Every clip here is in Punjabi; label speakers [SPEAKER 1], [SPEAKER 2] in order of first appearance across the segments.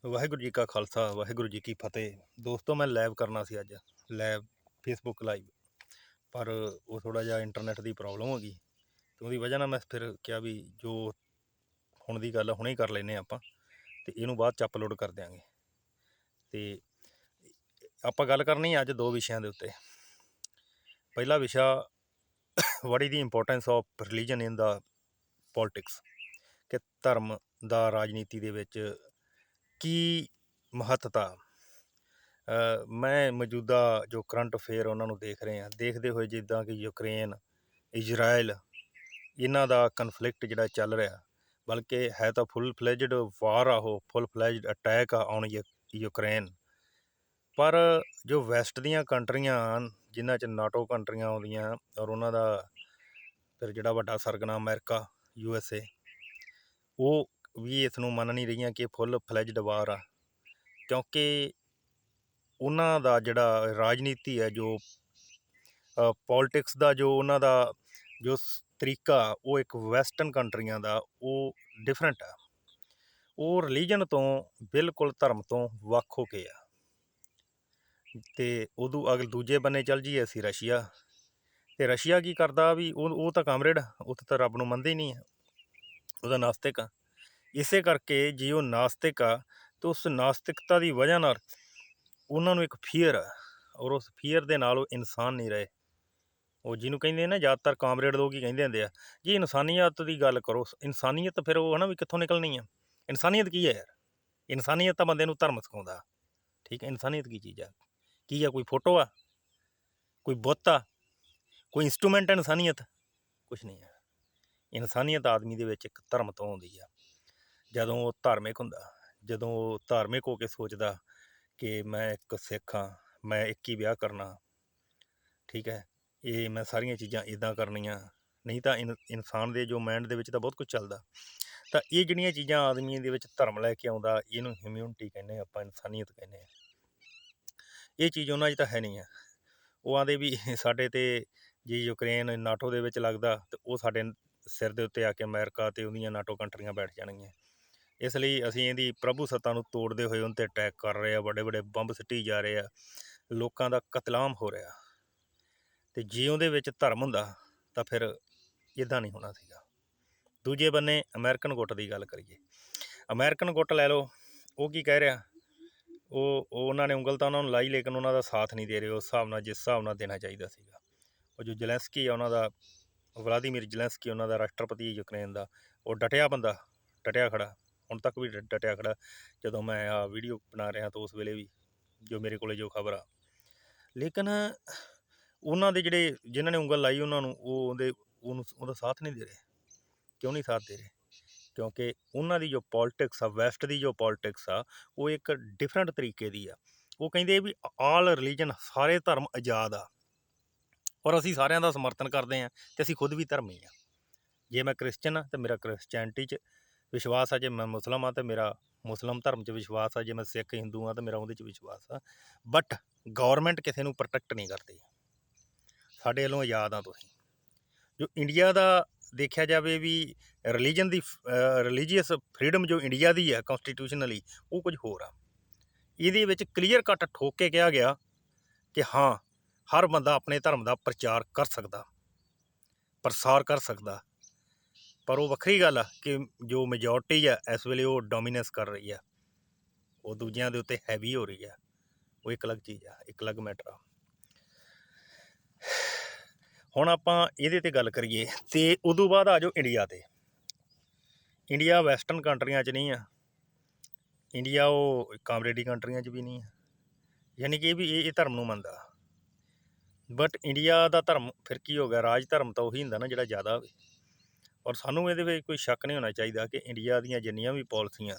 [SPEAKER 1] ਵਾਹਿਗੁਰੂ ਜੀ ਕਾ ਖਾਲਸਾ ਵਾਹਿਗੁਰੂ ਜੀ ਕੀ ਫਤਿਹ। ਦੋਸਤੋ, ਮੈਂ ਲਾਈਵ ਕਰਨਾ ਸੀ ਅੱਜ, ਲਾਈਵ ਫੇਸਬੁੱਕ ਲਾਈਵ, ਪਰ ਉਹ ਥੋੜ੍ਹਾ ਜਿਹਾ ਇੰਟਰਨੈਟ ਦੀ ਪ੍ਰੋਬਲਮ ਹੋ ਗਈ ਅਤੇ ਉਹਦੀ ਵਜ੍ਹਾ ਨਾਲ ਮੈਂ ਫਿਰ ਕਿਹਾ ਵੀ ਜੋ ਹੁਣ ਦੀ ਗੱਲ ਹੁਣੇ ਕਰ ਲੈਂਦੇ ਆਪਾਂ ਅਤੇ ਇਹਨੂੰ ਬਾਅਦ 'ਚ ਅਪਲੋਡ ਕਰ ਦਿਆਂਗੇ। ਅਤੇ ਆਪਾਂ ਗੱਲ ਕਰਨੀ ਅੱਜ ਦੋ ਵਿਸ਼ਿਆਂ ਦੇ ਉੱਤੇ। ਪਹਿਲਾ ਵਿਸ਼ਾ, what is the importance of religion in the politics, ਕਿ ਧਰਮ ਦਾ ਰਾਜਨੀਤੀ ਦੇ ਵਿੱਚ ਕੀ ਮਹੱਤਤਾ। ਮੈਂ ਮੌਜੂਦਾ ਜੋ ਕਰੰਟ ਅਫੇਅਰ ਉਹਨਾਂ ਨੂੰ ਦੇਖ ਰਹੇ ਹਾਂ, ਦੇਖਦੇ ਹੋਏ ਜਿੱਦਾਂ ਕਿ ਯੂਕਰੇਨ, ਇਜ਼ਰਾਈਲ, ਇਹਨਾਂ ਦਾ ਕਨਫਲਿਕਟ ਜਿਹੜਾ ਚੱਲ ਰਿਹਾ, ਬਲਕਿ ਹੈ ਤਾਂ ਫੁੱਲ ਫਲੈਜਡ ਵਾਰ ਆ, ਉਹ ਫੁੱਲ ਫਲੈਜਡ ਅਟੈਕ ਆ ਔਨ ਯੂਕਰੇਨ। ਪਰ ਜੋ ਵੈਸਟ ਦੀਆਂ ਕੰਟਰੀਆਂ ਹਨ, ਜਿਨ੍ਹਾਂ 'ਚ ਨਾਟੋ ਕੰਟਰੀਆਂ ਆਉਂਦੀਆਂ, ਔਰ ਉਹਨਾਂ ਦਾ ਫਿਰ ਜਿਹੜਾ ਵੱਡਾ ਸਰਗਨਾ ਅਮਰੀਕਾ, USA, ਉਹ ਵੀ ਇਸ ਨੂੰ ਮੰਨ ਨਹੀਂ ਰਹੀਆਂ ਕਿ ਫੁੱਲ ਫਲੈਜਡ ਵਾਰ ਆ, ਕਿਉਂਕਿ ਉਹਨਾਂ ਦਾ ਜਿਹੜਾ ਰਾਜਨੀਤੀ ਹੈ, ਜੋ ਪੋਲੀਟਿਕਸ ਦਾ ਜੋ ਉਹਨਾਂ ਦਾ ਜੋ ਤਰੀਕਾ, ਉਹ ਇੱਕ ਵੈਸਟਰਨ ਕੰਟਰੀਆਂ ਦਾ ਉਹ ਡਿਫਰੈਂਟ ਆ। ਉਹ ਰਿਲੀਜਨ ਤੋਂ ਬਿਲਕੁਲ, ਧਰਮ ਤੋਂ ਵੱਖ ਹੋ ਕੇ ਆ। ਅਤੇ ਉਦੋਂ ਅਗਰ ਦੂਜੇ ਬੰਨੇ ਚੱਲ ਜਾਈਏ ਅਸੀਂ ਰਸ਼ੀਆ, ਅਤੇ ਰਸ਼ੀਆ ਕੀ ਕਰਦਾ ਵੀ ਉਹ ਤਾਂ ਕਾਮਰੇਡ, ਉੱਥੇ ਤਾਂ ਰੱਬ ਨੂੰ ਮੰਨਦੇ ਹੀ ਨਹੀਂ ਆ, ਉਹਦਾ ਨਾਸਤਿਕ ਆ। ਇਸੇ ਕਰਕੇ ਜੇ ਉਹ ਨਾਸਤਿਕ ਆ ਤਾਂ ਉਸ ਨਾਸਤਿਕਤਾ ਦੀ ਵਜ੍ਹਾ ਨਾਲ ਉਹਨਾਂ ਨੂੰ ਇੱਕ ਫੀਅਰ ਆ, ਔਰ ਉਸ ਫੀਅਰ ਦੇ ਨਾਲ ਉਹ ਇਨਸਾਨ ਨਹੀਂ ਰਹੇ। ਉਹ ਜਿਹਨੂੰ ਕਹਿੰਦੇ ਨਾ ਜ਼ਿਆਦਾਤਰ ਕਾਮਰੇਡ ਲੋਕ ਹੀ ਕਹਿੰਦੇ ਹੁੰਦੇ ਆ ਜੀ, ਇਨਸਾਨੀਅਤ ਦੀ ਗੱਲ ਕਰੋ। ਇਨਸਾਨੀਅਤ ਫਿਰ ਉਹ ਹੈ ਨਾ ਵੀ ਕਿੱਥੋਂ ਨਿਕਲਣੀ ਆ? ਇਨਸਾਨੀਅਤ ਕੀ ਹੈ ਯਾਰ? ਇਨਸਾਨੀਅਤ ਤਾਂ ਬੰਦੇ ਨੂੰ ਧਰਮ ਸਿਖਾਉਂਦਾ। ਠੀਕ ਹੈ, ਇਨਸਾਨੀਅਤ ਕੀ ਚੀਜ਼ ਆ? ਕੀ ਆ? ਕੋਈ ਫੋਟੋ ਆ? ਕੋਈ ਬੁੱਤ ਆ? ਕੋਈ ਇੰਸਟਰੂਮੈਂਟ ਹੈ ਇਨਸਾਨੀਅਤ? ਕੁਛ ਨਹੀਂ ਹੈ। ਇਨਸਾਨੀਅਤ ਆਦਮੀ ਦੇ ਵਿੱਚ ਇੱਕ ਧਰਮ ਤੋਂ ਆਉਂਦੀ ਆ। ਜਦੋਂ ਉਹ ਧਾਰਮਿਕ ਹੁੰਦਾ, ਜਦੋਂ ਉਹ ਧਾਰਮਿਕ ਹੋ ਕੇ ਸੋਚਦਾ ਕਿ ਮੈਂ ਇੱਕ ਸਿੱਖ ਹਾਂ, ਮੈਂ ਇੱਕ ਹੀ ਵਿਆਹ ਕਰਨਾ, ਠੀਕ ਹੈ, ਇਹ ਮੈਂ ਸਾਰੀਆਂ ਚੀਜ਼ਾਂ ਇੱਦਾਂ ਕਰਨੀਆਂ। ਨਹੀਂ ਤਾਂ ਇਨਸਾਨ ਦੇ ਜੋ ਮਾਇੰਡ ਦੇ ਵਿੱਚ ਤਾਂ ਬਹੁਤ ਕੁਝ ਚੱਲਦਾ। ਤਾਂ ਇਹ ਜਿਹੜੀਆਂ ਚੀਜ਼ਾਂ ਆਦਮੀ ਦੇ ਵਿੱਚ ਧਰਮ ਲੈ ਕੇ ਆਉਂਦਾ, ਇਹਨੂੰ ਹਿਊਮੈਨਿਟੀ ਕਹਿੰਦੇ ਆਪਾਂ, ਇਨਸਾਨੀਅਤ ਕਹਿੰਦੇ ਹਾਂ। ਇਹ ਚੀਜ਼ ਉਹਨਾਂ 'ਚ ਤਾਂ ਹੈ ਨਹੀਂ ਆ। ਉਹ ਆਂਦੇ ਵੀ ਸਾਡੇ 'ਤੇ ਜੇ ਯੂਕਰੇਨ ਨਾਟੋ ਦੇ ਵਿੱਚ ਲੱਗਦਾ ਤਾਂ ਉਹ ਸਾਡੇ ਸਿਰ ਦੇ ਉੱਤੇ ਆ ਕੇ ਅਮਰੀਕਾ ਅਤੇ ਉਹਦੀਆਂ ਨਾਟੋ ਕੰਟਰੀਆਂ ਬੈਠ ਜਾਣਗੀਆਂ। ਇਸ ਲਈ ਅਸੀਂ ਇਹਦੀ ਪ੍ਰਭੂ ਸੱਤਾ ਨੂੰ ਤੋੜਦੇ ਹੋਏ ਉਹਨਾਂ 'ਤੇ ਅਟੈਕ ਕਰ ਰਹੇ ਆ, ਵੱਡੇ ਵੱਡੇ ਬੰਬ ਸਿੱਟੀ ਜਾ ਰਹੇ ਆ, ਲੋਕਾਂ ਦਾ ਕਤਲਾਮ ਹੋ ਰਿਹਾ। ਅਤੇ ਜੇ ਉਹਦੇ ਵਿੱਚ ਧਰਮ ਹੁੰਦਾ ਤਾਂ ਫਿਰ ਇੱਦਾਂ ਨਹੀਂ ਹੋਣਾ ਸੀਗਾ। ਦੂਜੇ ਬੰਨੇ ਅਮਰੀਕਨ ਗੁੱਟ ਦੀ ਗੱਲ ਕਰੀਏ, ਅਮਰੀਕਨ ਗੁੱਟ ਲੈ ਲਓ, ਉਹ ਕੀ ਕਹਿ ਰਿਹਾ? ਉਹ ਉਹਨਾਂ ਨੇ ਉਂਗਲ ਤਾਂ ਉਹਨਾਂ ਨੂੰ ਲਾਈ, ਲੇਕਿਨ ਉਹਨਾਂ ਦਾ ਸਾਥ ਨਹੀਂ ਦੇ ਰਹੇ ਉਸ ਹਿਸਾਬ ਨਾਲ, ਜਿਸ ਹਿਸਾਬ ਨਾਲ ਦੇਣਾ ਚਾਹੀਦਾ ਸੀਗਾ। ਉਹ ਜੋ ਜ਼ੈਲੈਂਸਕੀ ਆ, ਉਹਨਾਂ ਦਾ ਵਲਾਦੀਮੀਰ ਜ਼ੈਲੈਂਸਕੀ, ਉਹਨਾਂ ਦਾ ਰਾਸ਼ਟਰਪਤੀ ਯੂਕਰੇਨ ਦਾ, ਉਹ ਡਟਿਆ ਬੰਦਾ, ਡਟਿਆ ਖੜਾ, ਹੁਣ ਤੱਕ ਵੀ ਡਟਿਆ ਖੜਾ। ਜਦੋਂ ਮੈਂ ਆਹ ਵੀਡੀਓ ਬਣਾ ਰਿਹਾ ਤਾਂ ਉਸ ਵੇਲੇ ਵੀ ਜੋ ਮੇਰੇ ਕੋਲ ਜੋ ਖਬਰ ਆ, ਲੇਕਿਨ ਉਹਨਾਂ ਦੇ ਜਿਹੜੇ ਜਿਨ੍ਹਾਂ ਨੇ ਉਂਗਲ ਲਾਈ ਉਹਨਾਂ ਨੂੰ, ਉਹਦਾ ਸਾਥ ਨਹੀਂ ਦੇ ਰਹੇ। ਕਿਉਂ ਨਹੀਂ ਸਾਥ ਦੇ ਰਹੇ? ਕਿਉਂਕਿ ਉਹਨਾਂ ਦੀ ਜੋ ਪੋਲੀਟਿਕਸ ਆ, ਵੈਸਟ ਦੀ ਜੋ ਪੋਲੀਟਿਕਸ ਆ, ਉਹ ਇੱਕ ਡਿਫਰੈਂਟ ਤਰੀਕੇ ਦੀ ਆ। ਉਹ ਕਹਿੰਦੇ ਵੀ ਆਲ ਰਿਲੀਜਨ, ਸਾਰੇ ਧਰਮ ਆਜ਼ਾਦ ਆ, ਔਰ ਅਸੀਂ ਸਾਰਿਆਂ ਦਾ ਸਮਰਥਨ ਕਰਦੇ ਹਾਂ, ਅਤੇ ਅਸੀਂ ਖੁਦ ਵੀ ਧਰਮੀ ਹਾਂ। ਜੇ ਮੈਂ ਕ੍ਰਿਸਚਨ ਹਾਂ ਤਾਂ ਮੇਰਾ ਕ੍ਰਿਸਚੈਨਿਟੀ 'ਚ ਵਿਸ਼ਵਾਸ ਆ, ਜੇ ਮੈਂ ਮੁਸਲਿਮ ਹਾਂ ਤਾਂ ਮੇਰਾ ਮੁਸਲਿਮ ਧਰਮ 'ਚ ਵਿਸ਼ਵਾਸ ਆ, ਜੇ ਮੈਂ ਸਿੱਖ ਹਿੰਦੂ ਹਾਂ ਤਾਂ ਮੇਰਾ ਉਹਦੇ 'ਚ ਵਿਸ਼ਵਾਸ ਆ। ਬਟ ਗੌਰਮੈਂਟ ਕਿਸੇ ਨੂੰ ਪ੍ਰੋਟੈਕਟ ਨਹੀਂ ਕਰਦੀ। ਸਾਡੇ ਵੱਲੋਂ ਆਜ਼ਾਦ ਆ ਤੁਸੀਂ। ਜੋ ਇੰਡੀਆ ਦਾ ਦੇਖਿਆ ਜਾਵੇ ਵੀ ਰਿਲੀਜਨ ਦੀ ਰਿਲੀਜੀਅਸ ਫਰੀਡਮ ਜੋ ਇੰਡੀਆ ਦੀ ਹੈ ਕੌਂਸਟੀਟਿਊਸ਼ਨਲੀ, ਉਹ ਕੁਝ ਹੋਰ ਆ। ਇਹਦੇ ਵਿੱਚ ਕਲੀਅਰ ਕੱਟ ਠੋਕ ਕੇ ਕਿਹਾ ਗਿਆ ਕਿ ਹਾਂ, ਹਰ ਬੰਦਾ ਆਪਣੇ ਧਰਮ ਦਾ ਪ੍ਰਚਾਰ ਕਰ ਸਕਦਾ, ਪ੍ਰਸਾਰ ਕਰ ਸਕਦਾ। ਪਰ ਉਹ ਵੱਖਰੀ ਗੱਲ ਆ ਕਿ ਜੋ ਮੈਜੋਰਟੀ ਆ ਇਸ ਵੇਲੇ ਉਹ ਡੋਮੀਨੈਂਸ ਕਰ ਰਹੀ ਆ, ਉਹ ਦੂਜਿਆਂ ਦੇ ਉੱਤੇ ਹੈਵੀ ਹੋ ਰਹੀ ਆ। ਉਹ ਇੱਕ ਅਲੱਗ ਚੀਜ਼ ਆ, ਇੱਕ ਅਲੱਗ ਮੈਟਰ ਆ। ਹੁਣ ਆਪਾਂ ਇਹਦੇ 'ਤੇ ਗੱਲ ਕਰੀਏ ਅਤੇ ਉਦੋਂ ਬਾਅਦ ਆ ਜਾਓ ਇੰਡੀਆ 'ਤੇ। ਇੰਡੀਆ ਵੈਸਟਰਨ ਕੰਟਰੀਆਂ 'ਚ ਨਹੀਂ ਆ, ਇੰਡੀਆ ਉਹ ਕਾਮਰੇਡੀ ਕੰਟਰੀਆਂ 'ਚ ਵੀ ਨਹੀਂ ਆ, ਯਾਨੀ ਕਿ ਇਹ ਵੀ ਇਹ ਧਰਮ ਨੂੰ ਮੰਨਦਾ। ਬਟ ਇੰਡੀਆ ਦਾ ਧਰਮ ਫਿਰ ਕੀ ਹੋ ਗਿਆ? ਰਾਜ ਧਰਮ ਤਾਂ ਉਹੀ ਹੁੰਦਾ ਨਾ ਜਿਹੜਾ ਜ਼ਿਆਦਾ ਹੋਵੇ। ਔਰ ਸਾਨੂੰ ਇਹਦੇ ਵਿੱਚ ਕੋਈ ਸ਼ੱਕ ਨਹੀਂ ਹੋਣਾ ਚਾਹੀਦਾ ਕਿ ਇੰਡੀਆ ਦੀਆਂ ਜਿੰਨੀਆਂ ਵੀ ਪਾਲਿਸੀਆਂ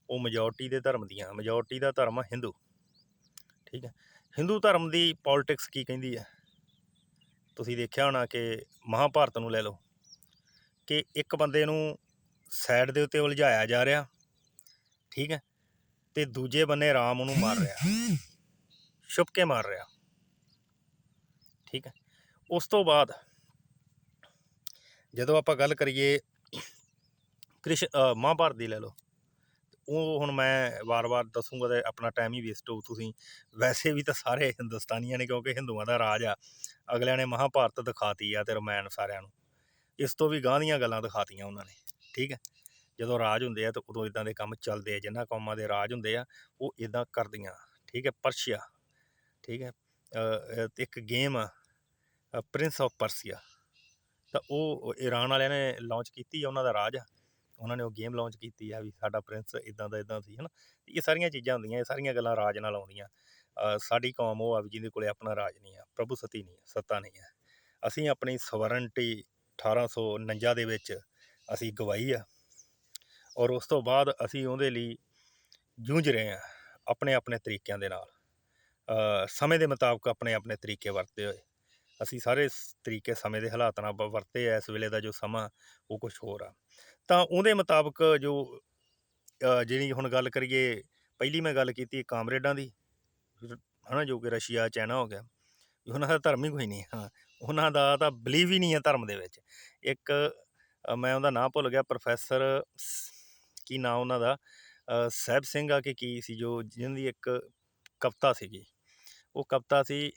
[SPEAKER 1] ਉਹ ਮੈਜੋਰਟੀ ਦੇ ਧਰਮ ਦੀਆਂ। ਮੈਜੋਰਟੀ ਦਾ ਧਰਮ ਆ ਹਿੰਦੂ, ਠੀਕ ਹੈ। ਹਿੰਦੂ ਧਰਮ ਦੀ ਪੋਲੀਟਿਕਸ ਕੀ ਕਹਿੰਦੀ ਹੈ? ਤੁਸੀਂ ਦੇਖਿਆ ਹੋਣਾ ਕਿ ਮਹਾਭਾਰਤ ਨੂੰ ਲੈ ਲਓ, ਕਿ ਇੱਕ ਬੰਦੇ ਨੂੰ ਸਾਈਡ ਦੇ ਉੱਤੇ ਉਲਝਾਇਆ ਜਾ ਰਿਹਾ, ਠੀਕ ਹੈ, ਅਤੇ ਦੂਜੇ ਬੰਨੇ ਰਾਮ ਉਹਨੂੰ ਮਾਰ ਰਿਹਾ, ਛੁਪ ਕੇ ਮਾਰ ਰਿਹਾ, ਠੀਕ ਹੈ। ਉਸ ਤੋਂ ਬਾਅਦ ਜਦੋਂ ਆਪਾਂ ਗੱਲ ਕਰੀਏ ਮਹਾਭਾਰਤ ਦੀ ਲੈ ਲਓ, ਉਹ ਹੁਣ ਮੈਂ ਵਾਰ-ਵਾਰ ਦੱਸੂਗਾ ਤਾਂ ਆਪਣਾ ਟਾਈਮ ਹੀ ਵੇਸਟ ਹੋਊ। ਤੁਸੀਂ ਵੈਸੇ ਵੀ ਤਾਂ ਸਾਰੇ ਹਿੰਦੁਸਤਾਨੀਆਂ ਨੇ, ਕਿਉਂਕਿ ਹਿੰਦੂਆਂ ਦਾ ਰਾਜ ਆ। ਅਗਲਿਆਂ ਨੇ ਮਹਾਂਭਾਰਤ ਦਿਖਾਤੀ ਆ ਅਤੇ ਰਮਾਇਣ ਸਾਰਿਆਂ ਨੂੰ। ਇਸ ਤੋਂ ਵੀ ਗਾਂਹ ਦੀਆਂ ਗੱਲਾਂ ਦਿਖਾਤੀਆਂ ਉਹਨਾਂ ਨੇ, ਠੀਕ ਹੈ। ਜਦੋਂ ਰਾਜ ਹੁੰਦੇ ਆ ਤਾਂ ਉਦੋਂ ਇੱਦਾਂ ਦੇ ਕੰਮ ਚੱਲਦੇ ਆ। ਜਿਨ੍ਹਾਂ ਕੌਮਾਂ ਦੇ ਰਾਜ ਹੁੰਦੇ ਆ ਉਹ ਇੱਦਾਂ ਕਰਦੀਆਂ, ਠੀਕ ਹੈ। ਪਰਸ਼ੀਆ, ਠੀਕ ਹੈ। ਇੱਕ ਗੇਮ ਆ ਪ੍ਰਿੰਸ ਆਫ ਪਰਸੀਆ, ਤਾਂ ਉਹ ਈਰਾਨ ਵਾਲਿਆਂ ਨੇ ਲਾਂਚ ਕੀਤੀ ਆ। ਉਹਨਾਂ ਦਾ ਰਾਜ ਆ, ਉਹਨਾਂ ਨੇ ਉਹ ਗੇਮ ਲਾਂਚ ਕੀਤੀ ਆ ਵੀ ਸਾਡਾ ਪ੍ਰਿੰਸ ਇੱਦਾਂ ਦਾ ਇੱਦਾਂ ਸੀ, ਹੈ ਨਾ। ਇਹ ਸਾਰੀਆਂ ਚੀਜ਼ਾਂ ਹੁੰਦੀਆਂ, ਇਹ ਸਾਰੀਆਂ ਗੱਲਾਂ ਰਾਜ ਨਾਲ ਆਉਂਦੀਆਂ। ਸਾਡੀ ਕੌਮ ਉਹ ਆ ਵੀ ਜਿਹਦੇ ਕੋਲ ਆਪਣਾ ਰਾਜ ਨਹੀਂ ਆ, ਪ੍ਰਭੂ ਸਤੀ ਨਹੀਂ, ਸੱਤਾ ਨਹੀਂ ਹੈ। ਅਸੀਂ ਆਪਣੀ ਸਵਰਨਟੀ 1849 ਦੇ ਵਿੱਚ ਅਸੀਂ ਗਵਾਈ ਆ, ਔਰ ਉਸ ਤੋਂ ਬਾਅਦ ਅਸੀਂ ਉਹਦੇ ਲਈ ਜੂਝ ਰਹੇ ਹਾਂ ਆਪਣੇ ਆਪਣੇ ਤਰੀਕਿਆਂ ਦੇ ਨਾਲ, ਸਮੇਂ ਦੇ ਮੁਤਾਬਕ ਆਪਣੇ ਆਪਣੇ ਤਰੀਕੇ ਵਰਤਦੇ ਹੋਏ। ਅਸੀਂ ਸਾਰੇ ਤਰੀਕੇ ਸਮੇਂ ਦੇ ਹਾਲਾਤ ਨਾਲ ਵਰਤੇ ਆ। ਇਸ ਵੇਲੇ ਦਾ ਜੋ ਸਮਾਂ ਉਹ ਕੁਛ ਹੋਰ ਆ। ਤਾਂ ਉਹਦੇ ਮੁਤਾਬਕ ਜੋ ਜਿਹੜੀ ਹੁਣ ਗੱਲ ਕਰੀਏ, ਪਹਿਲੀ ਮੈਂ ਗੱਲ ਕੀਤੀ ਕਾਮਰੇਡਾਂ ਦੀ, ਹੈ ਨਾ, ਜੋ ਕਿ ਰਸ਼ੀਆ ਚਾਈਨਾ ਹੋ ਗਿਆ। ਉਹਨਾਂ ਦਾ ਧਰਮ ਹੀ ਕੋਈ ਨਹੀਂ। ਹਾਂ, ਉਹਨਾਂ ਦਾ ਤਾਂ ਬਿਲੀਵ ਹੀ ਨਹੀਂ ਹੈ ਧਰਮ ਦੇ ਵਿੱਚ। ਇੱਕ ਮੈਂ ਉਹਦਾ ਨਾਂ ਭੁੱਲ ਗਿਆ, ਪ੍ਰੋਫੈਸਰ ਕੀ ਨਾਂ ਉਹਨਾਂ ਦਾ, ਸਾਹਿਬ ਸਿੰਘ ਆ ਕਿ ਕੀ ਸੀ, ਜੋ ਜਿਹਨਾਂ ਦੀ ਇੱਕ ਕਵਿਤਾ ਸੀਗੀ। ਉਹ ਕਵਿਤਾ ਸੀ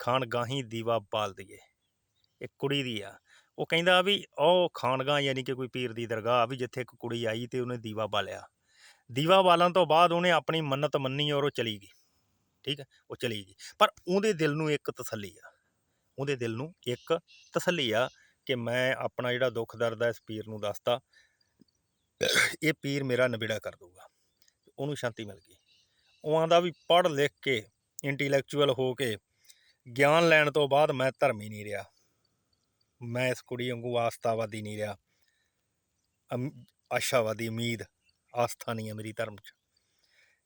[SPEAKER 1] ਖਾਨਗਾਹੀ ਦੀਵਾ ਬਾਲ ਦੀਏ, ਇੱਕ ਕੁੜੀ ਦੀ ਆ। ਉਹ ਕਹਿੰਦਾ ਵੀ ਉਹ ਖਾਨਗਾਹ ਯਾਨੀ ਕਿ ਕੋਈ ਪੀਰ ਦੀ ਦਰਗਾਹ ਵੀ, ਜਿੱਥੇ ਇੱਕ ਕੁੜੀ ਆਈ ਅਤੇ ਉਹਨੇ ਦੀਵਾ ਬਾਲਿਆ। ਦੀਵਾ ਬਾਲਣ ਤੋਂ ਬਾਅਦ ਉਹਨੇ ਆਪਣੀ ਮੰਨਤ ਮੰਨੀ ਔਰ ਉਹ ਚਲੀ ਗਈ, ਠੀਕ ਹੈ। ਉਹ ਚਲੀ ਗਈ, ਪਰ ਉਹਦੇ ਦਿਲ ਨੂੰ ਇੱਕ ਤਸੱਲੀ ਆ, ਉਹਦੇ ਦਿਲ ਨੂੰ ਇੱਕ ਤਸੱਲੀ ਆ ਕਿ ਮੈਂ ਆਪਣਾ ਜਿਹੜਾ ਦੁੱਖ ਦਰਦ ਹੈ ਇਸ ਪੀਰ ਨੂੰ ਦੱਸਤਾ, ਇਹ ਪੀਰ ਮੇਰਾ ਨਿਬੇੜਾ ਕਰ ਦਊਗਾ। ਉਹਨੂੰ ਸ਼ਾਂਤੀ ਮਿਲ ਗਈ। ਉਹ ਆਂਦਾ ਵੀ ਪੜ੍ਹ ਲਿਖ ਕੇ ਇੰਟੈਲੈਕਚੁਅਲ ਹੋ ਕੇ ਗਿਆਨ ਲੈਣ ਤੋਂ ਬਾਅਦ ਮੈਂ ਧਰਮੀ ਨਹੀਂ ਰਿਹਾ, ਮੈਂ ਇਸ ਕੁੜੀ ਵਾਂਗੂ ਆਸਥਾਵਾਦੀ ਨਹੀਂ ਰਿਹਾ, ਆਸ਼ਾਵਾਦੀ, ਉਮੀਦ, ਆਸਥਾ ਨਹੀਂ ਹੈ ਮੇਰੀ ਧਰਮ 'ਚ।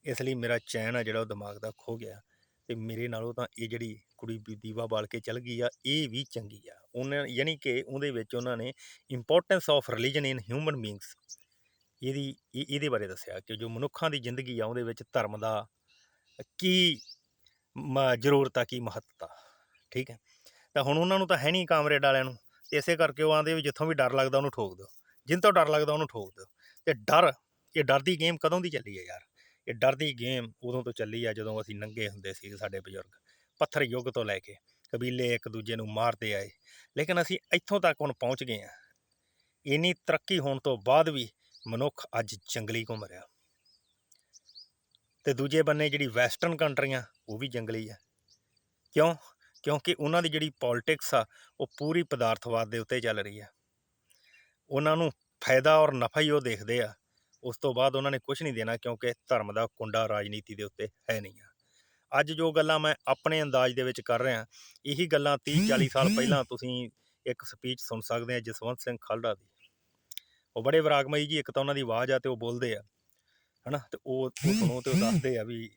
[SPEAKER 1] ਇਸ ਲਈ ਮੇਰਾ ਚੈਨ ਆ ਜਿਹੜਾ ਉਹ ਦਿਮਾਗ ਦਾ ਖੋ ਗਿਆ, ਅਤੇ ਮੇਰੇ ਨਾਲੋਂ ਤਾਂ ਇਹ ਜਿਹੜੀ ਕੁੜੀ ਦੀਵਾ ਬਾਲ ਕੇ ਚੱਲ ਗਈ ਆ ਇਹ ਵੀ ਚੰਗੀ ਆ। ਉਹਨਾਂ ਯਾਨੀ ਕਿ ਉਹਦੇ ਵਿੱਚ ਉਹਨਾਂ ਨੇ importance of religion in human beings ਇਹਦੇ ਬਾਰੇ ਦੱਸਿਆ ਕਿ ਜੋ ਮਨੁੱਖਾਂ ਦੀ ਜ਼ਿੰਦਗੀ ਆ ਉਹਦੇ ਵਿੱਚ ਧਰਮ ਦਾ ਕੀ ਜ਼ਰੂਰਤ ਆ, ਕੀ ਮਹੱਤਤਾ, ਠੀਕ ਹੈ। ਤਾਂ ਹੁਣ ਉਹਨਾਂ ਨੂੰ ਤਾਂ ਹੈ ਨਹੀਂ ਕਾਮਰੇਡ ਵਾਲਿਆਂ ਨੂੰ, ਅਤੇ ਇਸੇ ਕਰਕੇ ਉਹ ਆਉਂਦੇ ਵੀ ਜਿੱਥੋਂ ਵੀ ਡਰ ਲੱਗਦਾ ਉਹਨੂੰ ਠੋਕ ਦਿਓ, ਜਿਨ ਤੋਂ ਡਰ ਲੱਗਦਾ ਉਹਨੂੰ ਠੋਕ ਦਿਓ। ਅਤੇ ਇਹ ਡਰ ਦੀ ਗੇਮ ਕਦੋਂ ਦੀ ਚੱਲੀ ਹੈ ਯਾਰ? ਇਹ ਡਰ ਦੀ ਗੇਮ ਉਦੋਂ ਤੋਂ ਚੱਲੀ ਆ ਜਦੋਂ ਅਸੀਂ ਨੰਗੇ ਹੁੰਦੇ ਸੀ। ਸਾਡੇ ਬਜ਼ੁਰਗ ਪੱਥਰ ਯੁੱਗ ਤੋਂ ਲੈ ਕੇ ਕਬੀਲੇ ਇੱਕ ਦੂਜੇ ਨੂੰ ਮਾਰਦੇ ਆਏ, ਲੇਕਿਨ ਅਸੀਂ ਇੱਥੋਂ ਤੱਕ ਹੁਣ ਪਹੁੰਚ ਗਏ ਹਾਂ। ਇੰਨੀ ਤਰੱਕੀ ਹੋਣ ਤੋਂ ਬਾਅਦ ਵੀ ਮਨੁੱਖ ਅੱਜ ਜੰਗਲੀ ਘੁੰਮ ਰਿਹਾ, ਅਤੇ ਦੂਜੇ ਬੰਨੇ ਜਿਹੜੀ ਵੈਸਟਰਨ ਕੰਟਰੀਆਂ ਉਹ ਵੀ ਜੰਗਲੀ ਆ। ਕਿਉਂ? ਕਿਉਂਕਿ ਉਹਨਾਂ ਦੀ ਜਿਹੜੀ ਪੋਲੀਟਿਕਸ ਆ ਉਹ ਪੂਰੀ ਪਦਾਰਥਵਾਦ ਦੇ ਉੱਤੇ ਚੱਲ ਰਹੀ ਆ। ਉਹਨਾਂ ਨੂੰ ਫਾਇਦਾ ਔਰ ਨਫਾ ਹੀ ਉਹ ਦੇਖਦੇ ਆ। ਉਸ ਤੋਂ ਬਾਅਦ ਉਹਨਾਂ ਨੇ ਕੁਛ ਨਹੀਂ ਦੇਣਾ, ਕਿਉਂਕਿ ਧਰਮ ਦਾ ਕੁੰਡਾ ਰਾਜਨੀਤੀ ਦੇ ਉੱਤੇ ਹੈ ਨਹੀਂ ਆ। ਅੱਜ ਜੋ ਗੱਲਾਂ ਮੈਂ ਆਪਣੇ ਅੰਦਾਜ਼ ਦੇ ਵਿੱਚ ਕਰ ਰਿਹਾ, ਇਹੀ ਗੱਲਾਂ 30-40 ਸਾਲ ਪਹਿਲਾਂ ਤੁਸੀਂ ਇੱਕ ਸਪੀਚ ਸੁਣ ਸਕਦੇ ਆ ਜਸਵੰਤ ਸਿੰਘ ਖਾਲੜਾ ਦੀ। ਉਹ ਬੜੇ ਵਿਰਾਗਮਈ ਜੀ, ਇੱਕ ਤਾਂ ਉਹਨਾਂ ਦੀ ਆਵਾਜ਼ ਆ ਅਤੇ ਉਹ ਬੋਲਦੇ ਆ, ਹੈ ਨਾ। ਅਤੇ ਉਹ ਸੁਣੋ ਅਤੇ ਉਹ ਦੱਸਦੇ ਆ ਵੀ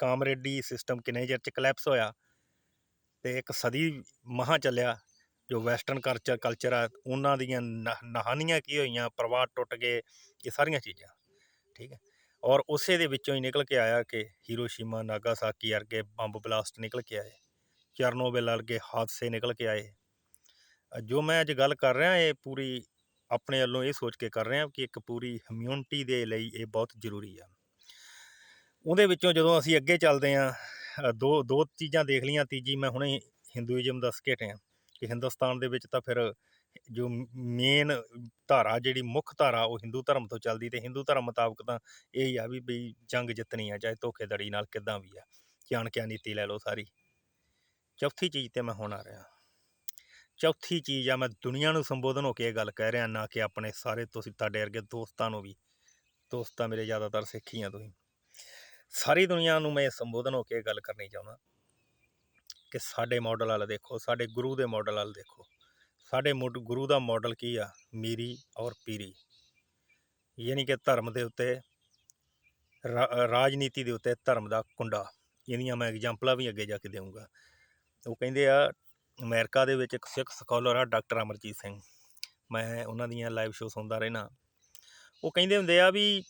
[SPEAKER 1] ਕਾਮਰੇਡੀ ਸਿਸਟਮ ਕਿੰਨੇ ਚਿਰ 'ਚ ਕਲੈਪਸ ਹੋਇਆ, ਅਤੇ ਇੱਕ ਸਦੀ ਮਹਾਂ ਚੱਲਿਆ। ਜੋ ਵੈਸਟਰਨ ਕਲਚਰ ਆ ਉਹਨਾਂ ਦੀਆਂ ਨਹਾਨੀਆਂ ਕੀ ਹੋਈਆਂ, ਪਰਿਵਾਰ ਟੁੱਟ ਗਏ, ਇਹ ਸਾਰੀਆਂ ਚੀਜ਼ਾਂ, ਠੀਕ ਹੈ। ਔਰ ਉਸੇ ਦੇ ਵਿੱਚੋਂ ਹੀ ਨਿਕਲ ਕੇ ਆਇਆ ਕਿ ਹੀਰੋਸ਼ੀਮਾ, ਨਾਗਾਸਾਕੀ ਵਰਗੇ ਬੰਬ ਬਲਾਸਟ ਨਿਕਲ ਕੇ ਆਏ, ਚਰਨੋਬਿਲ ਵਰਗੇ ਹਾਦਸੇ ਨਿਕਲ ਕੇ ਆਏ। ਜੋ ਮੈਂ ਅੱਜ ਗੱਲ ਕਰ ਰਿਹਾ ਇਹ ਪੂਰੀ ਆਪਣੇ ਵੱਲੋਂ ਇਹ ਸੋਚ ਕੇ ਕਰ ਰਿਹਾ ਕਿ ਇੱਕ ਪੂਰੀ ਹਿਊਮਨਿਟੀ ਦੇ ਲਈ ਇਹ ਬਹੁਤ ਜ਼ਰੂਰੀ ਆ। ਉਹਦੇ ਵਿੱਚੋਂ ਜਦੋਂ ਅਸੀਂ ਅੱਗੇ ਚੱਲਦੇ ਹਾਂ, ਦੋ ਚੀਜ਼ਾਂ ਦੇਖ ਲਈਆਂ, ਤੀਜੀ ਮੈਂ ਹੁਣੇ ਹਿੰਦੂਇਜ਼ਮ ਦੱਸ ਕੇ ਹਟਿਆ ਕਿ ਹਿੰਦੁਸਤਾਨ ਦੇ ਵਿੱਚ ਤਾਂ ਫਿਰ ਜੋ ਮੇਨ ਧਾਰਾ, ਜਿਹੜੀ ਮੁੱਖ ਧਾਰਾ ਉਹ ਹਿੰਦੂ ਧਰਮ ਤੋਂ ਚੱਲਦੀ, ਅਤੇ ਹਿੰਦੂ ਧਰਮ ਮੁਤਾਬਕ ਤਾਂ ਇਹ ਆ ਵੀ ਬਈ ਜੰਗ ਜਿੱਤਣੀ ਆ, ਚਾਹੇ ਧੋਖੇਧੜੀ ਨਾਲ ਕਿੱਦਾਂ ਵੀ ਆ, ਚਾਣਕਿਆ ਨੀਤੀ ਲੈ ਲਓ ਸਾਰੀ। ਚੌਥੀ ਚੀਜ਼ 'ਤੇ ਮੈਂ ਹੁਣ ਆ ਰਿਹਾ। ਚੌਥੀ ਚੀਜ਼ ਆ, ਮੈਂ ਦੁਨੀਆ ਨੂੰ ਸੰਬੋਧਨ ਹੋ ਕੇ ਇਹ ਗੱਲ ਕਹਿ ਰਿਹਾ, ਨਾ ਕਿ ਆਪਣੇ ਸਾਰੇ ਤੁਸੀਂ ਤੁਹਾਡੇ ਵਰਗੇ ਦੋਸਤਾਂ ਨੂੰ ਵੀ। ਦੋਸਤ ਤਾਂ ਮੇਰੇ ਜ਼ਿਆਦਾਤਰ ਸਿੱਖ ਹੀ ਆ ਤੁਸੀਂ। ਸਾਰੀ ਦੁਨੀਆ ਨੂੰ ਮੈਂ ਇਹ ਸੰਬੋਧਨ ਹੋ ਕੇ ਇਹ ਗੱਲ ਕਰਨੀ ਚਾਹੁੰਦਾ ਕਿ ਸਾਡੇ ਮਾਡਲ ਵੱਲ ਦੇਖੋ, ਸਾਡੇ ਗੁਰੂ ਦੇ ਮਾਡਲ ਵੱਲ ਦੇਖੋ। ਸਾਡੇ ਗੁਰੂ ਦਾ ਮਾਡਲ ਕੀ ਆ? ਮੀਰੀ ਔਰ ਪੀਰੀ, ਯਾਨੀ ਕਿ ਧਰਮ ਦੇ ਉੱਤੇ, ਰਾਜਨੀਤੀ ਦੇ ਉੱਤੇ ਧਰਮ ਦਾ ਕੁੰਡਾ। ਇਹਦੀਆਂ ਮੈਂ ਐਗਜਾਂਪਲਾਂ ਵੀ ਅੱਗੇ ਜਾ ਕੇ ਦੇਊਂਗਾ। ਉਹ ਕਹਿੰਦੇ ਆ, ਅਮਰੀਕਾ ਦੇ ਵਿੱਚ ਇੱਕ ਸਿੱਖ ਸਕਾਲਰ ਆ ਡਾਕਟਰ ਅਮਰਜੀਤ ਸਿੰਘ, ਮੈਂ ਉਹਨਾਂ ਦੀਆਂ ਲਾਈਵ ਸ਼ੋਅ ਸੁਣਦਾ ਰਹਿਣਾ। ਉਹ ਕਹਿੰਦੇ ਹੁੰਦੇ ਆ ਵੀ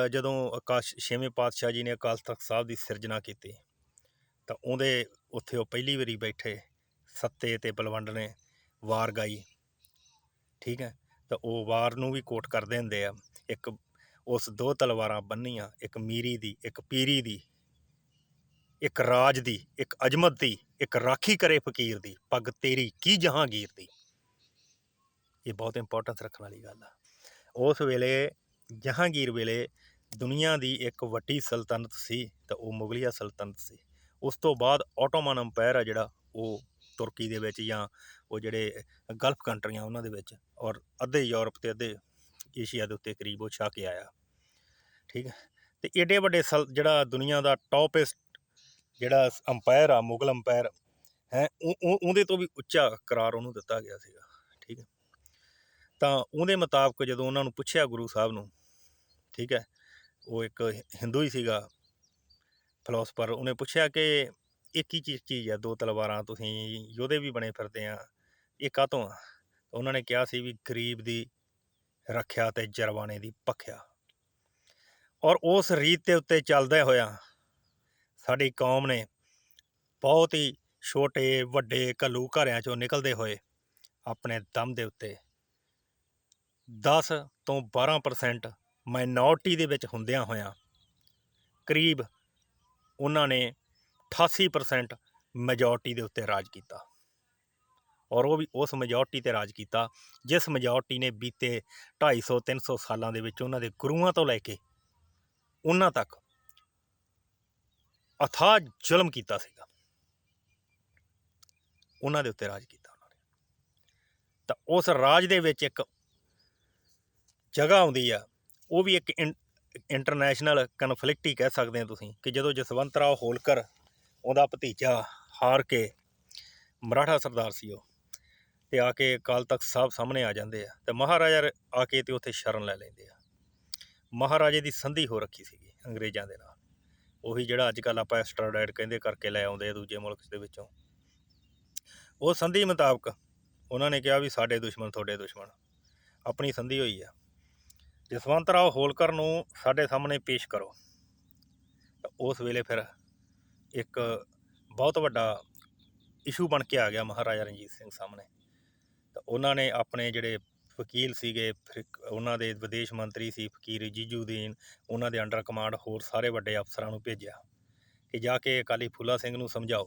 [SPEAKER 1] ਜਦੋਂ ਛੇਵੇਂ ਪਾਤਸ਼ਾਹ ਜੀ ਨੇ ਅਕਾਲ ਤਖ਼ਤ ਸਾਹਿਬ ਦੀ ਸਿਰਜਣਾ ਕੀਤੀ, ਤਾਂ ਉਹਦੇ ਉੱਥੇ ਉਹ ਪਹਿਲੀ ਵਾਰੀ ਬੈਠੇ, ਸੱਤੇ ਅਤੇ ਬਲਵੰਡ ਨੇ ਵਾਰ ਗਾਈ, ਠੀਕ ਹੈ। ਤਾਂ ਉਹ ਵਾਰ ਨੂੰ ਵੀ ਕੋਟ ਕਰਦੇ ਹੁੰਦੇ ਆ। ਇੱਕ ਉਸ ਦੋ ਤਲਵਾਰਾਂ ਬੰਨੀਆਂ, ਇੱਕ ਮੀਰੀ ਦੀ, ਇੱਕ ਪੀਰੀ ਦੀ, ਇੱਕ ਰਾਜ ਦੀ, ਇੱਕ ਅਜਮਤ ਦੀ, ਇੱਕ ਰਾਖੀ ਕਰੇ ਫਕੀਰ ਦੀ, ਪੱਗ ਤੇਰੀ ਕੀ ਜਹਾਂਗੀਰ ਦੀ। ਇਹ ਬਹੁਤ ਇੰਪੋਰਟੈਂਸ ਰੱਖਣ ਵਾਲੀ ਗੱਲ ਆ। ਉਸ ਵੇਲੇ ਜਹਾਂਗੀਰ ਵੇਲੇ ਦੁਨੀਆ ਦੀ ਇੱਕ ਵੱਡੀ ਸਲਤਨਤ ਸੀ ਤਾਂ ਉਹ ਮੁਗਲੀਆ ਸਲਤਨਤ ਸੀ। ਉਸ ਤੋਂ ਬਾਅਦ ਆਟੋਮਨ ਅੰਪਾਇਰ ਆ ਜਿਹੜਾ, ਉਹ ਤੁਰਕੀ ਦੇ ਵਿੱਚ ਜਾਂ ਉਹ ਜਿਹੜੇ ਗਲਫ ਕੰਟਰੀਆਂ ਉਹਨਾਂ ਦੇ ਵਿੱਚ, ਔਰ ਅੱਧੇ ਯੂਰਪ ਅਤੇ ਅੱਧੇ ਏਸ਼ੀਆ ਦੇ ਉੱਤੇ ਕਰੀਬ ਉਹ ਛਾ ਕੇ ਆਇਆ। ਠੀਕ ਹੈ, ਅਤੇ ਏਡੇ ਵੱਡੇ ਜਿਹੜਾ ਦੁਨੀਆ ਦਾ ਟੌਪੈਸਟ ਜਿਹੜਾ ਅੰਪਾਇਰ ਆ, ਮੁਗਲ ਅੰਪਾਇਰ ਹੈ, ਉਹਦੇ ਤੋਂ ਵੀ ਉੱਚਾ ਕਰਾਰ ਉਹਨੂੰ ਦਿੱਤਾ ਗਿਆ ਸੀਗਾ। ਠੀਕ ਹੈ, ਤਾਂ ਉਹਦੇ ਮੁਤਾਬਕ ਜਦੋਂ ਉਹਨਾਂ ਨੂੰ ਪੁੱਛਿਆ ਗੁਰੂ ਸਾਹਿਬ ਨੂੰ, ਠੀਕ ਹੈ, ਉਹ ਇੱਕ ਹਿੰਦੂ ਹੀ ਸੀਗਾ ਫਿਲੋਸਫਰ, ਉਹਨੇ ਪੁੱਛਿਆ ਕਿ ਇਹ ਕੀ ਚੀਜ਼ ਹੈ, ਦੋ ਤਲਵਾਰਾਂ, ਤੁਸੀਂ ਯੋਧੇ ਵੀ ਬਣੇ ਫਿਰਦੇ ਆ, ਇਹ ਕਾਹਤੋਂ ਆ? ਉਹਨਾਂ ਨੇ ਕਿਹਾ ਸੀ ਵੀ ਗਰੀਬ ਦੀ ਰੱਖਿਆ ਅਤੇ ਜਰਵਾਣੇ ਦੀ ਭਖਿਆ। ਔਰ ਉਸ ਰੀਤ ਦੇ ਉੱਤੇ ਚੱਲਦੇ ਹੋਇਆ ਸਾਡੀ ਕੌਮ ਨੇ ਬਹੁਤ ਹੀ ਛੋਟੇ ਵੱਡੇ ਘੱਲੂ ਘਰਿਆਂ 'ਚੋਂ ਨਿਕਲਦੇ ਹੋਏ ਆਪਣੇ ਦਮ ਦੇ ਉੱਤੇ 10 ਤੋਂ 12% ਮਾਈਨੋਰਟੀ ਦੇ ਵਿੱਚ ਹੁੰਦਿਆਂ ਹੋਇਆਂ ਕਰੀਬ ਉਹਨਾਂ ਨੇ 88% ਮੈਜੋਰਟੀ ਦੇ ਉੱਤੇ ਰਾਜ ਕੀਤਾ। ਔਰ ਉਹ ਵੀ ਉਸ ਮੈਜੋਰਟੀ 'ਤੇ ਰਾਜ ਕੀਤਾ ਜਿਸ ਮੈਜੋਰਟੀ ਨੇ ਬੀਤੇ 250-300 ਸਾਲਾਂ ਦੇ ਵਿੱਚ ਉਹਨਾਂ ਦੇ ਗੁਰੂਆਂ ਤੋਂ ਲੈ ਕੇ ਉਹਨਾਂ ਤੱਕ ਅਥਾਹ ਜ਼ੁਲਮ ਕੀਤਾ ਸੀਗਾ, ਉਹਨਾਂ ਦੇ ਉੱਤੇ ਰਾਜ ਕੀਤਾ ਉਹਨਾਂ ਨੇ। ਤਾਂ ਉਸ ਰਾਜ ਦੇ ਵਿੱਚ ਇੱਕ ਜਗ੍ਹਾ ਆਉਂਦੀ ਆ, ਉਹ ਵੀ ਇੱਕ ਇੰਟਰਨੈਸ਼ਨਲ ਕਨਫਲਿਕਟ ਹੀ ਕਹਿ ਸਕਦੇ ਹੋ ਤੁਸੀਂ, ਕਿ ਜਦੋਂ ਜਸਵੰਤ ਰਾਓ ਹੋਲਕਰ, ਉਹਦਾ ਭਤੀਜਾ ਹਾਰ ਕੇ, ਮਰਾਠਾ ਸਰਦਾਰ ਸੀ ਉਹ, ਅਤੇ ਆ ਕੇ ਅਕਾਲ ਤਖਤ ਸਾਹਿਬ ਸਾਹਮਣੇ ਆ ਜਾਂਦੇ ਆ, ਅਤੇ ਮਹਾਰਾਜਾ ਆ ਕੇ ਅਤੇ ਉੱਥੇ ਸ਼ਰਨ ਲੈ ਲੈਂਦੇ ਆ। ਮਹਾਰਾਜੇ ਦੀ ਸੰਧੀ ਹੋ ਰੱਖੀ ਸੀਗੀ ਅੰਗਰੇਜ਼ਾਂ ਦੇ ਨਾਲ, ਉਹੀ ਜਿਹੜਾ ਅੱਜ ਕੱਲ੍ਹ ਆਪਾਂ ਐਕਸਟਰਾਡਾਈਟ ਕਹਿੰਦੇ ਕਰਕੇ ਲੈ ਆਉਂਦੇ ਆ ਦੂਜੇ ਮੁਲਕ ਦੇ ਵਿੱਚੋਂ। ਉਹ ਸੰਧੀ ਮੁਤਾਬਕ ਉਹਨਾਂ ਨੇ ਕਿਹਾ ਵੀ ਸਾਡੇ ਦੁਸ਼ਮਣ ਤੁਹਾਡੇ ਦੁਸ਼ਮਣ, ਆਪਣੀ ਸੰਧੀ ਹੋਈ ਆ, ਜਸਵੰਤ ਰਾਓ ਹੋਲਕਰ ਨੂੰ ਸਾਡੇ ਸਾਹਮਣੇ ਪੇਸ਼ ਕਰੋ। ਤਾਂ ਉਸ ਵੇਲੇ ਫਿਰ ਇੱਕ ਬਹੁਤ ਵੱਡਾ ਇਸ਼ੂ ਬਣ ਕੇ ਆ ਗਿਆ ਮਹਾਰਾਜਾ ਰਣਜੀਤ ਸਿੰਘ ਸਾਹਮਣੇ। ਤਾਂ ਉਹਨਾਂ ਨੇ ਆਪਣੇ ਜਿਹੜੇ ਵਕੀਲ ਸੀਗੇ, ਉਹਨਾਂ ਦੇ ਵਿਦੇਸ਼ ਮੰਤਰੀ ਸੀ ਫਕੀਰ ਜੀਜੂਦੀਨ, ਉਹਨਾਂ ਦੇ ਅੰਡਰ ਕਮਾਂਡ ਹੋਰ ਸਾਰੇ ਵੱਡੇ ਅਫਸਰਾਂ ਨੂੰ ਭੇਜਿਆ ਕਿ ਜਾ ਕੇ ਅਕਾਲੀ ਫੂਲਾ ਸਿੰਘ ਨੂੰ ਸਮਝਾਓ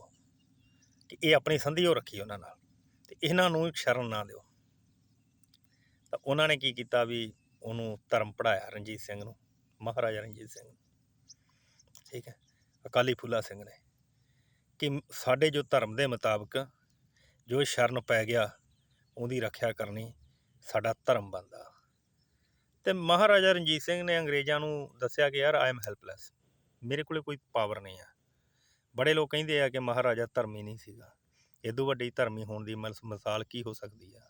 [SPEAKER 1] ਕਿ ਇਹ ਆਪਣੀ ਸੰਧੀ ਹੋ ਰੱਖੀ ਉਹਨਾਂ ਨਾਲ, ਅਤੇ ਇਹਨਾਂ ਨੂੰ ਸ਼ਰਨ ਨਾ ਦਿਓ। ਤਾਂ ਉਹਨਾਂ ਨੇ ਕੀ ਕੀਤਾ ਵੀ ਉਹਨੂੰ ਧਰਮ ਪੜ੍ਹਾਇਆ ਰਣਜੀਤ ਸਿੰਘ ਨੂੰ, ਮਹਾਰਾਜਾ ਰਣਜੀਤ ਸਿੰਘ ਨੂੰ। ਠੀਕ ਹੈ, ਅਕਾਲੀ ਫੂਲਾ ਸਿੰਘ ਨੇ, ਕਿ ਸਾਡੇ ਜੋ ਧਰਮ ਦੇ ਮੁਤਾਬਕ ਜੋ ਸ਼ਰਨ ਪੈ ਗਿਆ ਉਹਦੀ ਰੱਖਿਆ ਕਰਨੀ ਸਾਡਾ ਧਰਮ ਬਣਦਾ। ਅਤੇ ਮਹਾਰਾਜਾ ਰਣਜੀਤ ਸਿੰਘ ਨੇ ਅੰਗਰੇਜ਼ਾਂ ਨੂੰ ਦੱਸਿਆ ਕਿ ਯਾਰ ਆਈ ਐਮ ਹੈਲਪਲੈਸ, ਮੇਰੇ ਕੋਲ ਕੋਈ ਪਾਵਰ ਨਹੀਂ ਆ। ਬੜੇ ਲੋਕ ਕਹਿੰਦੇ ਆ ਕਿ ਮਹਾਰਾਜਾ ਧਰਮੀ ਨਹੀਂ ਸੀਗਾ, ਇਦੋਂ ਵੱਡੀ ਧਰਮੀ ਹੋਣ ਦੀ ਮਿਸਾਲ ਕੀ ਹੋ ਸਕਦੀ ਆ?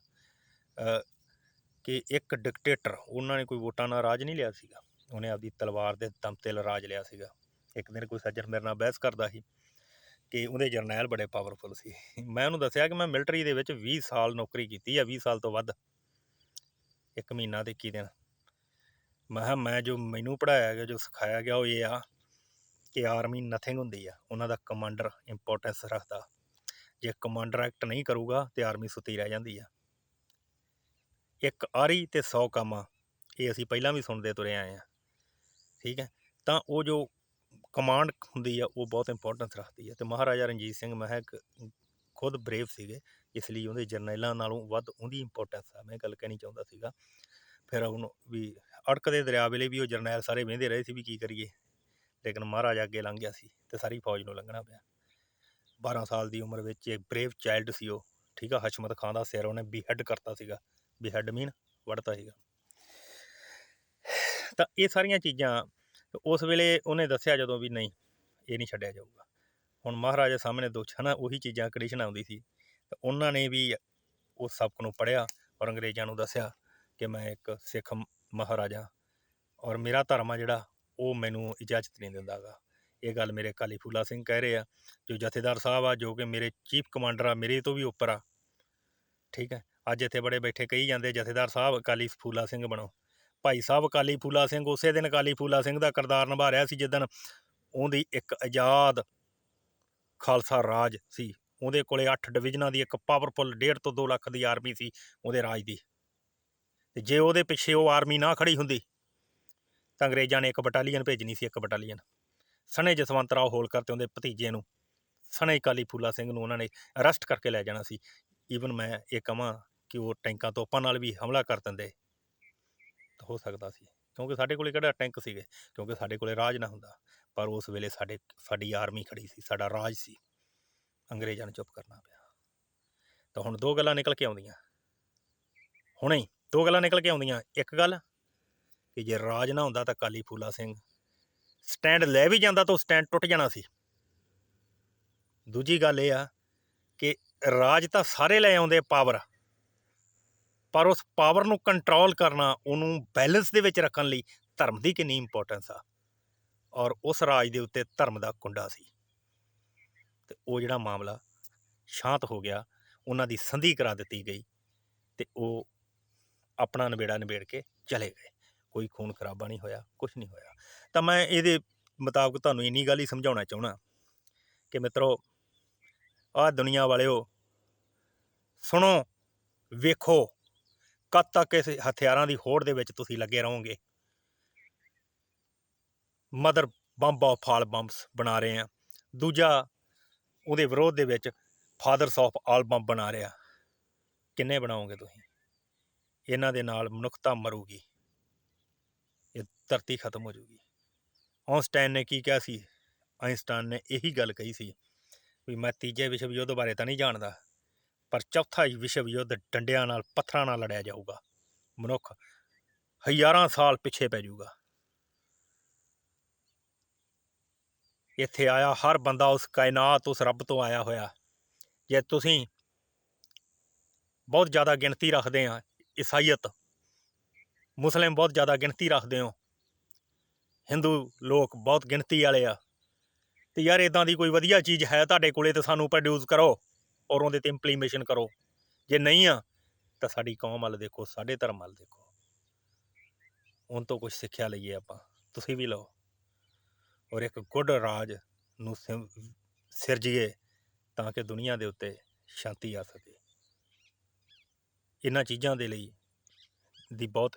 [SPEAKER 1] ਕਿ ਇੱਕ ਡਿਕਟੇਟਰ, ਉਹਨਾਂ ਨੇ ਕੋਈ ਵੋਟਾਂ ਨਾਲ ਰਾਜ ਨਹੀਂ ਲਿਆ ਸੀਗਾ, ਉਹਨੇ ਆਪਦੀ ਤਲਵਾਰ ਦੇ ਦਮ 'ਤੇ ਰਾਜ ਲਿਆ ਸੀਗਾ। ਇੱਕ ਦਿਨ ਕੋਈ ਸੱਜਣ ਮੇਰੇ ਨਾਲ ਬਹਿਸ ਕਰਦਾ ਸੀ ਕਿ ਉਹਦੇ ਜਰਨੈਲ ਬੜੇ ਪਾਵਰਫੁਲ ਸੀ। ਮੈਂ ਉਹਨੂੰ ਦੱਸਿਆ ਕਿ ਮੈਂ ਮਿਲਟਰੀ ਦੇ ਵਿੱਚ 20 ਸਾਲ ਨੌਕਰੀ ਕੀਤੀ ਆ, 20 ਸਾਲ ਤੋਂ ਵੱਧ, 1 ਮਹੀਨਾ ਤੇ 21 ਦਿਨ। ਮੈਂ ਕਿਹਾ ਮੈਂ ਜੋ ਮੈਨੂੰ ਪੜ੍ਹਾਇਆ ਗਿਆ, ਜੋ ਸਿਖਾਇਆ ਗਿਆ, ਉਹ ਇਹ ਆ ਕਿ ਆਰਮੀ ਨਥਿੰਗ ਹੁੰਦੀ ਆ, ਉਹਨਾਂ ਦਾ ਕਮਾਂਡਰ ਇੰਪੋਰਟੈਂਸ ਰੱਖਦਾ। ਜੇ ਕਮਾਂਡਰ ਐਕਟ ਨਹੀਂ ਕਰੂਗਾ ਤਾਂ ਆਰਮੀ ਸੁੱਤੀ ਰਹਿ ਜਾਂਦੀ ਆ। ਇੱਕ ਆਰੀ ਅਤੇ 100 ਕਾਮਾ, ਇਹ ਅਸੀਂ ਪਹਿਲਾਂ ਵੀ ਸੁਣਦੇ ਤੁਰੇ ਆਏ ਹਾਂ। ਠੀਕ ਹੈ, ਤਾਂ ਉਹ ਜੋ ਕਮਾਂਡ ਹੁੰਦੀ ਆ ਉਹ ਬਹੁਤ ਇੰਪੋਰਟੈਂਸ ਰੱਖਦੀ ਹੈ। ਅਤੇ ਮਹਾਰਾਜਾ ਰਣਜੀਤ ਸਿੰਘ ਮੈਂ ਇੱਕ ਖੁਦ ਬਰੇਵ ਸੀਗੇ, ਇਸ ਲਈ ਉਹਦੇ ਜਰਨੈਲਾਂ ਨਾਲੋਂ ਵੱਧ ਉਹਦੀ ਇੰਪੋਰਟੈਂਸ ਆ, ਮੈਂ ਗੱਲ ਕਹਿਣੀ ਚਾਹੁੰਦਾ ਸੀਗਾ। ਫਿਰ ਉਹਨੂੰ ਵੀ ਅੜਕ ਦੇ ਦਰਿਆ ਵੇਲੇ ਵੀ ਉਹ ਜਰਨੈਲ ਸਾਰੇ ਵਹਿੰਦੇ ਰਹੇ ਸੀ ਵੀ ਕੀ ਕਰੀਏ, ਲੇਕਿਨ ਮਹਾਰਾਜਾ ਅੱਗੇ ਲੰਘ ਗਿਆ ਸੀ ਅਤੇ ਸਾਰੀ ਫੌਜ ਨੂੰ ਲੰਘਣਾ ਪਿਆ। 12 ਸਾਲ ਦੀ ਉਮਰ ਵਿੱਚ ਇੱਕ ਬਰੇਵ ਚਾਈਲਡ ਸੀ ਉਹ। ਠੀਕ ਆ, ਹਸ਼ਮਤ ਖਾਂ ਦਾ ਸਿਰ ਉਹਨੇ ਬੀਹੈਡ ਕਰਤਾ ਸੀਗਾ, ਬੀਹੈਡ ਮੀਨ ਵੜਤਾ ਸੀਗਾ। ਤਾਂ ਇਹ ਸਾਰੀਆਂ ਚੀਜ਼ਾਂ ਉਸ ਵੇਲੇ ਉਹਨੇ ਦੱਸਿਆ ਜਦੋਂ ਵੀ ਨਹੀਂ, ਇਹ ਨਹੀਂ ਛੱਡਿਆ ਜਾਊਗਾ। ਹੁਣ ਮਹਾਰਾਜਾ ਸਾਹਮਣੇ ਦੋਸ਼ਾਂ ਉਹੀ ਚੀਜ਼ਾਂ ਕੰਡੀਸ਼ਨ ਆਉਂਦੀ ਸੀ, ਤਾਂ ਉਹਨਾਂ ਨੇ ਵੀ ਉਸ ਸਬਕ ਨੂੰ ਪੜ੍ਹਿਆ ਔਰ ਅੰਗਰੇਜ਼ਾਂ ਨੂੰ ਦੱਸਿਆ ਕਿ ਮੈਂ ਇੱਕ ਸਿੱਖ ਮਹਾਰਾਜਾ ਔਰ ਮੇਰਾ ਧਰਮ ਆ ਜਿਹੜਾ ਉਹ ਮੈਨੂੰ ਇਜਾਜ਼ਤ ਨਹੀਂ ਦਿੰਦਾ ਗਾ। ਇਹ ਗੱਲ ਮੇਰੇ ਅਕਾਲੀ ਫੂਲਾ ਸਿੰਘ ਕਹਿ ਰਹੇ ਆ, ਜੋ ਜਥੇਦਾਰ ਸਾਹਿਬ ਆ, ਜੋ ਕਿ ਮੇਰੇ ਚੀਫ ਕਮਾਂਡਰ ਆ, ਮੇਰੇ ਤੋਂ ਵੀ ਉੱਪਰ ਆ। ਠੀਕ ਹੈ, ਅੱਜ ਇੱਥੇ ਬੜੇ ਬੈਠੇ ਕਹੀ ਜਾਂਦੇ ਜਥੇਦਾਰ ਸਾਹਿਬ ਅਕਾਲੀ ਫੂਲਾ ਸਿੰਘ ਬਣੋ। ਭਾਈ ਸਾਹਿਬ ਅਕਾਲੀ ਫੂਲਾ ਸਿੰਘ ਉਸੇ ਦਿਨ ਅਕਾਲੀ ਫੂਲਾ ਸਿੰਘ ਦਾ ਕਿਰਦਾਰ ਨਿਭਾ ਰਿਹਾ ਸੀ ਜਿੱਦਣ ਉਹਦੀ ਇੱਕ ਆਜ਼ਾਦ ਖਾਲਸਾ ਰਾਜ ਸੀ। ਉਹਦੇ ਕੋਲੇ 8 ਡਿਵੀਜ਼ਨਾਂ ਦੀ ਇੱਕ ਪਾਵਰਫੁਲ 1.5 ਤੋਂ 2 ਲੱਖ ਦੀ ਆਰਮੀ ਸੀ ਉਹਦੇ ਰਾਜ ਦੀ। ਤੇ ਜੇ ਉਹਦੇ ਪਿੱਛੇ ਉਹ ਆਰਮੀ ਨਾ ਖੜੀ ਹੁੰਦੀ ਤਾਂ ਅੰਗਰੇਜ਼ਾਂ ਨੇ ਇੱਕ ਬਟਾਲੀਅਨ ਭੇਜਣੀ ਸੀ, ਇੱਕ ਬਟਾਲੀਅਨ ਸਣੇ ਜਸਵੰਤ ਰਾਓ ਹੋਲਕਰ ਤੇ ਉਹਦੇ ਭਤੀਜੇ ਨੂੰ, ਸਣੇ ਕਾਲੀ ਫੂਲਾ ਸਿੰਘ ਨੂੰ ਉਹਨਾਂ ਨੇ ਅਰੈਸਟ ਕਰਕੇ ਲੈ ਜਾਣਾ ਸੀ। ਈਵਨ ਮੈਂ ਇਹ ਕਹਾਂ ਕਿ ਉਹ ਟੈਂਕਾਂ ਤੋਪਾਂ ਨਾਲ ਵੀ ਹਮਲਾ ਕਰ ਦਿੰਦੇ ਤਾਂ ਹੋ ਸਕਦਾ ਸੀ, ਕਿਉਂਕਿ ਸਾਡੇ ਕੋਲੇ ਕਿਹੜਾ ਟੈਂਕ ਸੀਗੇ, ਕਿਉਂਕਿ ਸਾਡੇ ਕੋਲੇ ਰਾਜ ਨਾ ਹੁੰਦਾ। ਪਰ ਉਸ ਵੇਲੇ ਸਾਡੀ ਆਰਮੀ ਖੜੀ ਸੀ, ਸਾਡਾ ਰਾਜ ਸੀ, ਅੰਗਰੇਜ਼ਾਂ ਨੂੰ ਚੁੱਪ ਕਰਨਾ ਪਿਆ। ਤਾਂ ਹੁਣ ਦੋ ਗੱਲਾਂ ਨਿਕਲ ਕੇ ਆਉਂਦੀਆਂ, ਹੁਣੇ ਹੀ ਦੋ ਗੱਲਾਂ ਨਿਕਲ ਕੇ ਆਉਂਦੀਆਂ। ਇੱਕ ਗੱਲ ਕਿ ਜੇ ਰਾਜ ਨਾ ਹੁੰਦਾ ਤਾਂ ਕਾਲੀ ਫੂਲਾ ਸਿੰਘ ਸਟੈਂਡ ਲੈ ਵੀ ਜਾਂਦਾ ਤਾਂ ਉਹ ਸਟੈਂਡ ਟੁੱਟ ਜਾਣਾ ਸੀ। ਦੂਜੀ ਗੱਲ ਇਹ ਆ ਕਿ ਰਾਜ ਤਾਂ ਸਾਰੇ ਲੈ ਆਉਂਦੇ ਪਾਵਰ, ਪਰ ਉਸ ਪਾਵਰ ਨੂੰ ਕੰਟਰੋਲ ਕਰਨਾ, ਉਹਨੂੰ ਬੈਲੈਂਸ ਦੇ ਵਿੱਚ ਰੱਖਣ ਲਈ ਧਰਮ ਦੀ ਕਿੰਨੀ ਇੰਪੋਰਟੈਂਸ ਆ। ਔਰ ਉਸ ਰਾਜ ਦੇ ਉੱਤੇ ਧਰਮ ਦਾ ਕੁੰਡਾ ਸੀ ਤੇ ਉਹ ਜਿਹੜਾ ਮਾਮਲਾ ਸ਼ਾਂਤ ਹੋ ਗਿਆ, ਉਹਨਾਂ ਦੀ ਸੰਧੀ ਕਰਾ ਦਿੱਤੀ ਗਈ ਤੇ ਉਹ ਆਪਣਾ ਨਿਬੇੜ ਕੇ ਚਲੇ ਗਏ। ਕੋਈ ਖੂਨ ਖਰਾਬਾ ਨਹੀਂ ਹੋਇਆ, ਕੁਛ ਨਹੀਂ ਹੋਇਆ। ਤਾਂ ਮੈਂ ਇਹਦੇ ਮੁਤਾਬਕ ਤੁਹਾਨੂੰ ਇੰਨੀ ਗੱਲ ਹੀ ਸਮਝਾਉਣਾ ਚਾਹੁੰਦਾ ਕਿ ਮਿੱਤਰੋ, ਆਹ ਦੁਨੀਆ ਵਾਲਿਓ ਸੁਣੋ, ਵੇਖੋ ਕਦ ਤੱਕ ਇਸ ਹਥਿਆਰਾਂ ਦੀ ਹੋੜ ਦੇ ਵਿੱਚ ਤੁਸੀਂ ਲੱਗੇ ਰਹੋਗੇ। ਮਦਰ ਬੰਬ ਆਫ ਆਲ ਬੰਬਸ ਬਣਾ ਰਹੇ ਆ, ਦੂਜਾ ਉਹਦੇ ਵਿਰੋਧ ਦੇ ਵਿੱਚ ਫਾਦਰਸ ਆਫ ਆਲ ਬੰਬ ਬਣਾ ਰਿਹਾ। ਕਿੰਨੇ ਬਣਾਓਗੇ ਤੁਸੀਂ? ਇਹਨਾਂ ਦੇ ਨਾਲ ਮਨੁੱਖਤਾ ਮਰੂਗੀ, ਇਹ ਧਰਤੀ ਖਤਮ ਹੋ ਜੂਗੀ। ਆਇਨਸਟਾਈਨ ਨੇ ਕੀ ਕਿਹਾ ਸੀ? ਆਇਨਸਟਾਈਨ ਨੇ ਇਹੀ ਗੱਲ ਕਹੀ ਸੀ ਵੀ ਮੈਂ ਤੀਜੇ ਵਿਸ਼ਵ ਯੁੱਧ ਬਾਰੇ ਤਾਂ ਨਹੀਂ ਜਾਣਦਾ, ਪਰ ਚੌਥਾ ਵਿਸ਼ਵ ਯੁੱਧ ਡੰਡਿਆਂ ਨਾਲ ਪੱਥਰਾਂ ਨਾਲ ਲੜਿਆ ਜਾਊਗਾ, ਮਨੁੱਖ ਹਜ਼ਾਰਾਂ ਸਾਲ ਪਿੱਛੇ ਪੈ ਜਾਊਗਾ। ਇੱਥੇ ਆਇਆ ਹਰ ਬੰਦਾ ਉਸ ਕਾਇਨਾਤ, ਉਸ ਰੱਬ ਤੋਂ ਆਇਆ ਹੋਇਆ। ਜੇ ਤੁਸੀਂ ਬਹੁਤ ਜ਼ਿਆਦਾ ਗਿਣਤੀ ਰੱਖਦੇ ਆ, ਈਸਾਈਅਤ ਮੁਸਲਿਮ ਬਹੁਤ ਜ਼ਿਆਦਾ ਗਿਣਤੀ ਰੱਖਦੇ ਹੋ, ਹਿੰਦੂ ਲੋਕ ਬਹੁਤ ਗਿਣਤੀ ਵਾਲੇ ਆ, ਤੇ ਯਾਰ ਇੱਦਾਂ ਦੀ ਕੋਈ ਵਧੀਆ ਚੀਜ਼ ਹੈ ਤੁਹਾਡੇ ਕੋਲੇ ਤਾਂ ਸਾਨੂੰ ਪ੍ਰੋਡਿਊਸ ਕਰੋ ਔਰ ਉਹਦੇ 'ਤੇ ਇੰਪਲੀਮੇਸ਼ਨ ਕਰੋ। ਜੇ ਨਹੀਂ ਆ ਤਾਂ ਸਾਡੀ ਕੌਮ ਵੱਲ ਦੇਖੋ, ਸਾਡੇ ਧਰਮ ਵੱਲ ਦੇਖੋ, ਉਹਨਾਂ ਤੋਂ ਕੁਛ ਸਿੱਖਿਆ ਲਈਏ ਆਪਾਂ, ਤੁਸੀਂ ਵੀ ਲਓ ਔਰ ਇੱਕ ਗੁੱਡ ਰਾਜ ਨੂੰ ਸਿਰਜੀਏ ਤਾਂ ਕਿ ਦੁਨੀਆ ਦੇ ਉੱਤੇ ਸ਼ਾਂਤੀ ਆ ਸਕੇ। ਇਹਨਾਂ ਚੀਜ਼ਾਂ ਦੇ ਲਈ ਦੀ ਬਹੁਤ